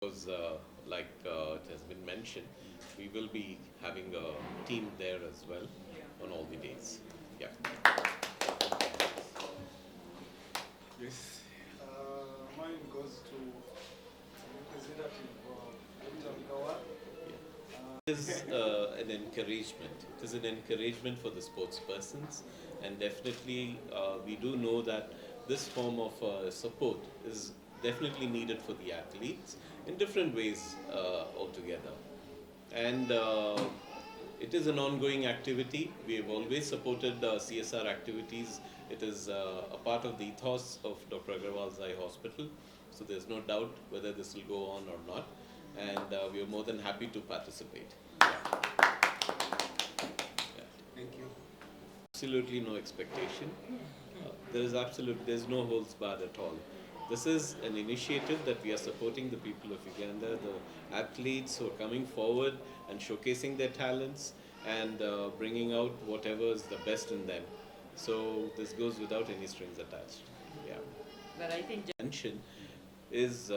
Because like it has been mentioned, we will be having a team there as well on all the days. Yeah. Yes. Mine goes to Representative Dr. Mikawa. It is an encouragement. It is an encouragement for the sports persons, and definitely we do know that this form of support is definitely needed for the athletes in different ways altogether. And it is an ongoing activity. We have always supported CSR activities. It is a part of the ethos of Dr. Agarwal's Eye Hospital. So there's no doubt whether this will go on or not. And we are more than happy to participate. Thank you. Absolutely no expectation. There's no holds barred at all. This is an initiative that we are supporting the people of Uganda, the athletes who are coming forward and showcasing their talents and bringing out whatever is the best in them. So this goes without any strings attached. Yeah. But I think Mention is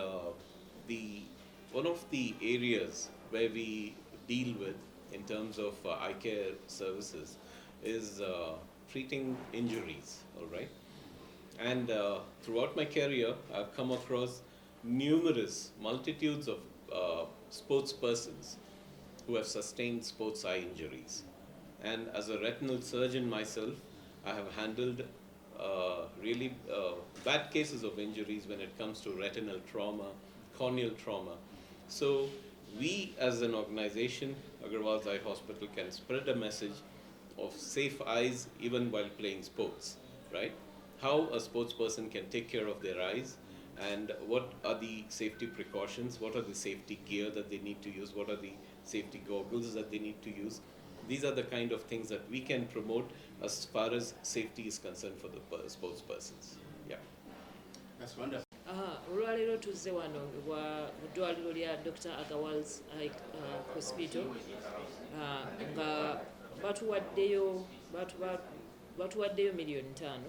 the one of the areas where we deal with in terms of eye care services is treating injuries. All right. And throughout my career, I've come across multitudes of sports persons who have sustained sports eye injuries. And as a retinal surgeon myself, I have handled really bad cases of injuries when it comes to retinal trauma, corneal trauma. So we as an organization, Agarwal's Eye Hospital, can spread a message of safe eyes even while playing sports, right? How a sports person can take care of their eyes and what are the safety precautions, what are the safety gear that they need to use, what are the safety goggles that they need to use. These are the kind of things that we can promote as far as safety is concerned for the sports persons. Yeah. That's wonderful. olwaleero tuzze wano mu ddwaliro lya Dr. Agarwal's Eye Hospital nga batuwaddeyo miliyoni 5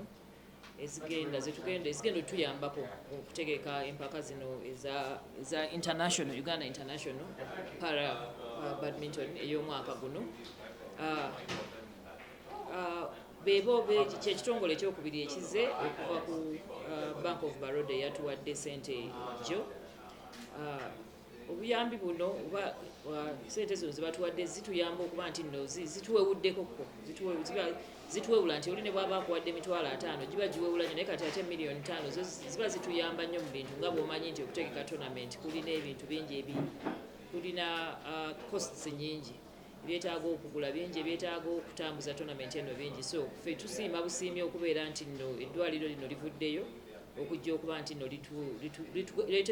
ezigenda otuyambako okutegeka empaka zino eza international Uganda International para Badminton ey'omwaka guno. Bebo kyekitongole ekyokubiri ekize okuva ku Bank of Baroda eyatuwadde sente jo. Obuyambi buno oba sente zino zebatuwadde zituyamba okuba nti nno zituwewuddekoko zituwewula nti oli ne bwaba akuwadde $5,000 giba giwewula nyo naye kati ate miliyoni 5 zo ziba zituyamba nnyo mu bintu nga bw'omanyi nti okutegeka tournament kulina ebintu bingi kulina costs nyingi ebyetaaga okugula bingi ebyetaaga okutambuza tournament eno bingi. So ffe tusiima busiimye okubeera nti nno eddwaliro lino livuddeyo okujja okuba nti nno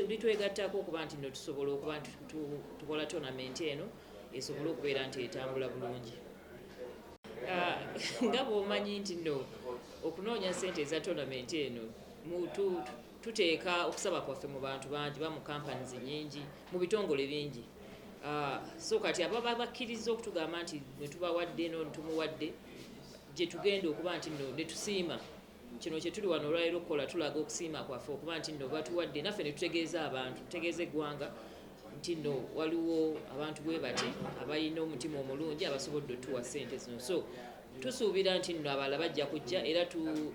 litwegattako okuba nti nno tusobola okuba nti tukola tournament eno esobole okubeera nti etambula bulungi. Nga bw'omanyi nti nno okunoonya ssente eza tournament eno tuteeka okusaba kwaffe mu bantu bangi ba mu companies nyingi mu bitongole bingi. So kati ababa bakkiriza okutugamba nti ne tubawadde no tumuwadde gye tugenda okuba nti nno ne tusiima kino kye tuli wano olwaleero okukola tulaga okusiima kwaffe okuba nti nno batuwadde naffe ne tutegeeza abantu tutegeeza eggwanga nti nno waliwo abantu bwe bati abalina omutima omulungi abasobodde otuwa ssente zino. So tusuubira nti nno abalala bajja kujja era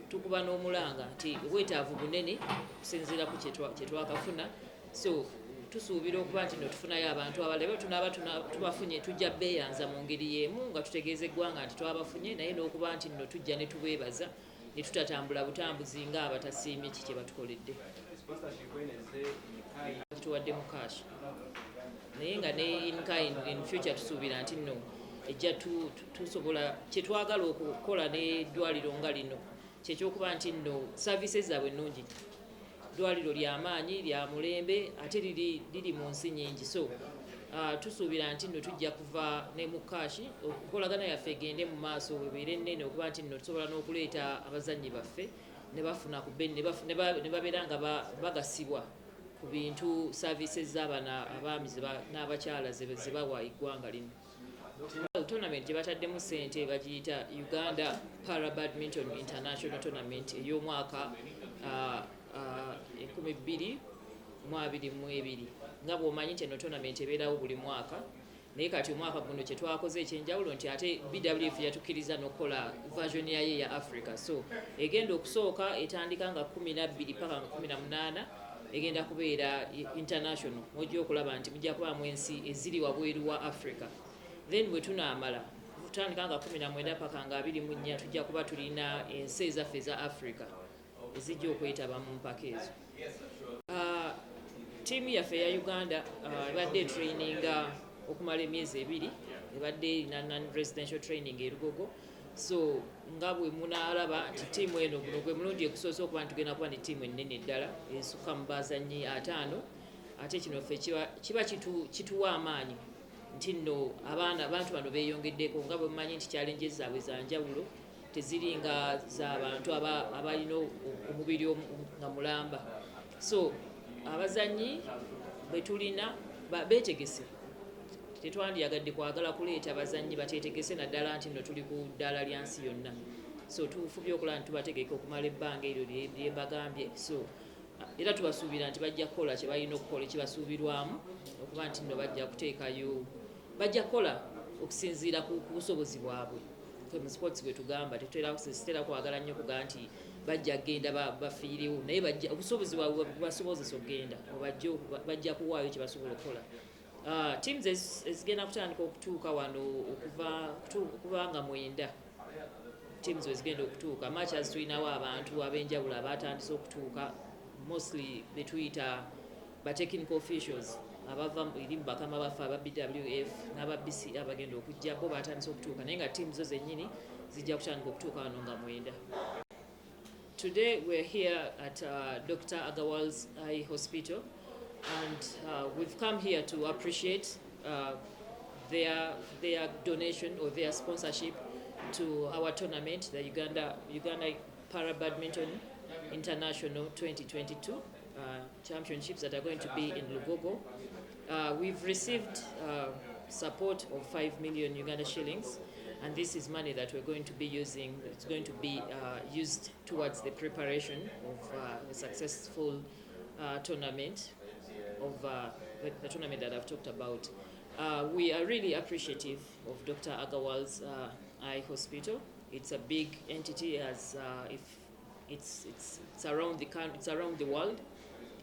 tukuba n'omulanga nti obwetaavu bunene okusinziira ku kye twakafuna. So tusuubira okuba nti nno tufunayo abantu abalala tunaaba tubafunye tujja beeyanza mu ngeri y'emu nga tutegeeza eggwanga nti twabafunye naye n'okuba nti nno tujja ne tubeebaza ne tutatambula butambuzi nga abatasiimye kye batukoledde. Tuwadde mu cash naye nga ne in kind in future tusuubira nti nno ejja tusobola kye twagala okukola n'eddwaliro nga lino kyekyokuba nti nno services zaabwe ennungi. Ddwaliro ly'amaanyi lya mulembe ate liri mu nsi nyingi. So tusuubira nti nno tujja kuva ne mu kashi okukolagana yaffe egende mu maaso webeere ennene okuba nti nno tusobola n'okuleeta abazannyi baffe ne bafuna ku beni ne babeera nga bagasibwa ku bintu services z'abana abaami n'abakyala ze bawa eggwanga lino. Tournament gye bataddemu ssente bagiyita Uganda Para Badminton International Tournament ey'omwaka 2022 nga bw'omanyi nti eno tournament ebeerawo buli mwaka naye kati omwaka guno kye twakoze ekyenjawulo nti ate BWF yatukkiriza n'okukola version yayo ya Africa, so egenda okusooka etandika nga 12 paka nga 18 egenda kubeera international, mujja okulaba nti mujja kubaamu ensi eziri wabweru wa Africa. Then bwe tunaamala tutandika nga 19 paka nga 24 tujja kuba tulina ensi ezaffe za Africa ezijja okwetaba mu mpaka ezo. Ttiimu yaffe ya Uganda ebadde traininga okumala emyezi 2, ebadde erina non-residential training e Lugogo, so nga bwe munaalaba nti ttiimu eno guno gwe mulundi egusoose okuba nti tugenda kuba ne ttiimu ennene ddala esukka mu bazannyi 5, ate kino ffe kiba kituwa amaanyi nti nno abantu bano beeyongeddeko, nga bwe mumanyi nti challenges zaabwe za njawulo, teziri nga z'abantu abalina omubiri nga mulamba, so abazannyi betulina beetegese. Tetwandiyagadde kwagala kuleeta abazannyi bateetegese naddala nti nno tuli ku ddaala lya nsi yonna, so tufubye okulaba nti tubategeka okumala ebbanga eryo lye mbagambye, so era tubasuubira nti bajja kukola kye balina okukola ekibasuubirwamu okuba nti nno bajja kukola okusinziira ku busobozi bwabwe. Ffe mu sports bwe tugamba tetutera kwagala nnyo kugaa nti bajja kgenda bafiirewo, naye obusobozi bwabwe bubasobozesa okgenda bajja kuwaayo kye basobola okukola. Teams ezigenda kutandika okutuuka wano okuba nga 9 teams ezigenda okutuuka, matches tulinawo abantu ab'enjawulo abatandise okutuuka, mostly betuyita ba technical officials abava eri mu bakama baffe aba BWF n'aba BC abagenda okujjako batandise okutuuka, naye nga teams zo zennyini zijja kutandika okutuuka wano nga 9. Today we're here at Dr. Agarwal's Eye Hospital, and we've come here to appreciate their donation or their sponsorship to our tournament, the Uganda Para Badminton International 2022 championships that are going to be in Lugogo. We've received support of 5 million Uganda shillings, and this is money that we're going to be using. It's going to be used towards the preparation of a successful tournament, of the tournament that I've talked about. We are really appreciative of Dr. Agarwal's Eye Hospital. It's a big entity, as if it's around the world.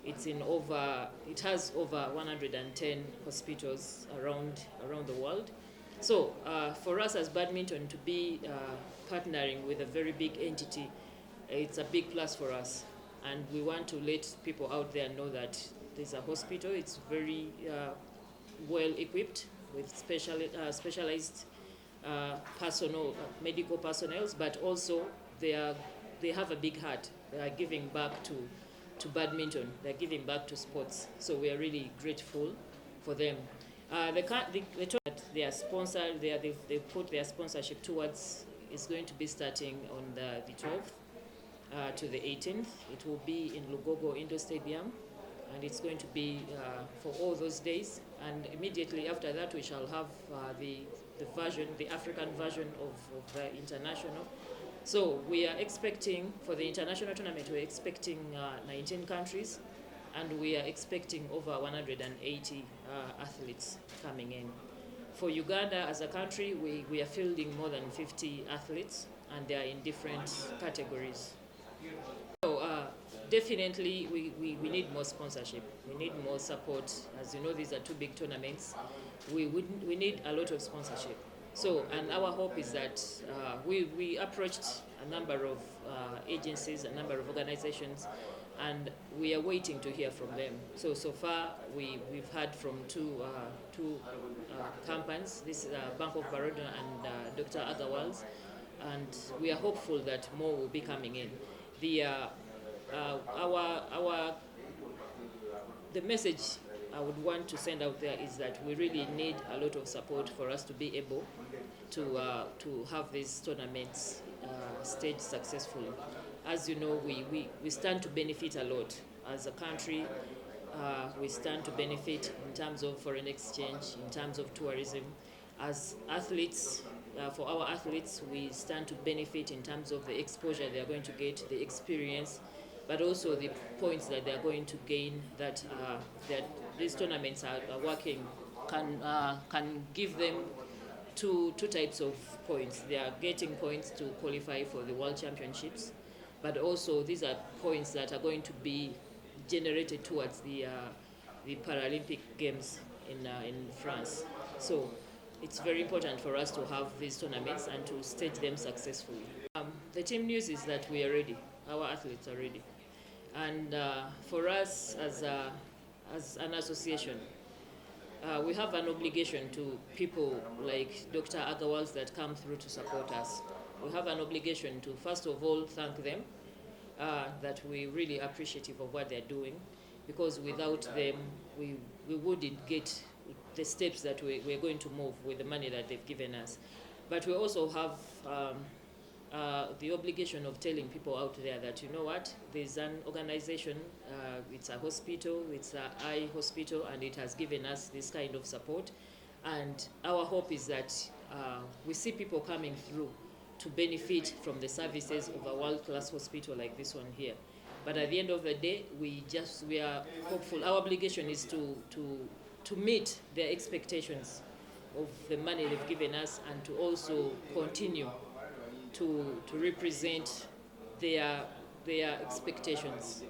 It has over 110 hospitals around the world. So for us as Badminton to be partnering with a very big entity, it's a big plus for us, and we want to let people out there know that there's a hospital. It's very well equipped with specialized medical personnel, but also they have a big heart. They are giving back to badminton. They're giving back to sports. So we are really grateful for them. They are sponsored. They put their sponsorship towards is going to be starting on the 12th to the 18th. It will be in Lugogo Indoor Stadium, and it's going to be for all those days. And immediately after that, we shall have the African version of the international. So we are expecting, for the international tournament, we're expecting 19 countries, and we are expecting over 180 athletes coming in. For Uganda as a country, we are fielding more than 50 athletes, and they are in different categories. So definitely we need more sponsorship. We need more support. As you know, these are two big tournaments. We need a lot of sponsorship. So, and our hope is that we approached a number of agencies, a number of organizations, and we are waiting to hear from them. So far we've heard from two companies. This is Bank of Baroda and Dr. Agarwal's, and we are hopeful that more will be coming in. The message I would want to send out there is that we really need a lot of support for us to be able to have these tournaments staged successfully. As you know, we stand to benefit a lot as a country. We stand to benefit in terms of foreign exchange, in terms of tourism. As athletes, for our athletes, we stand to benefit in terms of the exposure they are going to get, the experience, but also the points that they are going to gain, that these tournaments are working, can give them two types of points. They are getting points to qualify for the World Championships, but also these are points that are going to be generated towards the Paralympic Games in France. So it's very important for us to have these tournaments and to stage them successfully. The team news is that we are ready. Our athletes are ready. And for us as an association, we have an obligation to people like Dr. Agawals that come through to support us. We have an obligation to, first of all, thank them, that we're really appreciative of what they're doing, because without them, we wouldn't get the steps that we're going to move with the money that they've given us. But we also have the obligation of telling people out there that, you know what, there's an organization, it's a hospital, it's an eye hospital, and it has given us this kind of support. And our hope is that we see people coming through to benefit from the services of a world-class hospital like this one here. But at the end of the day, we are hopeful. Our obligation is to meet their expectations of the money they've given us, and to also continue to represent their expectations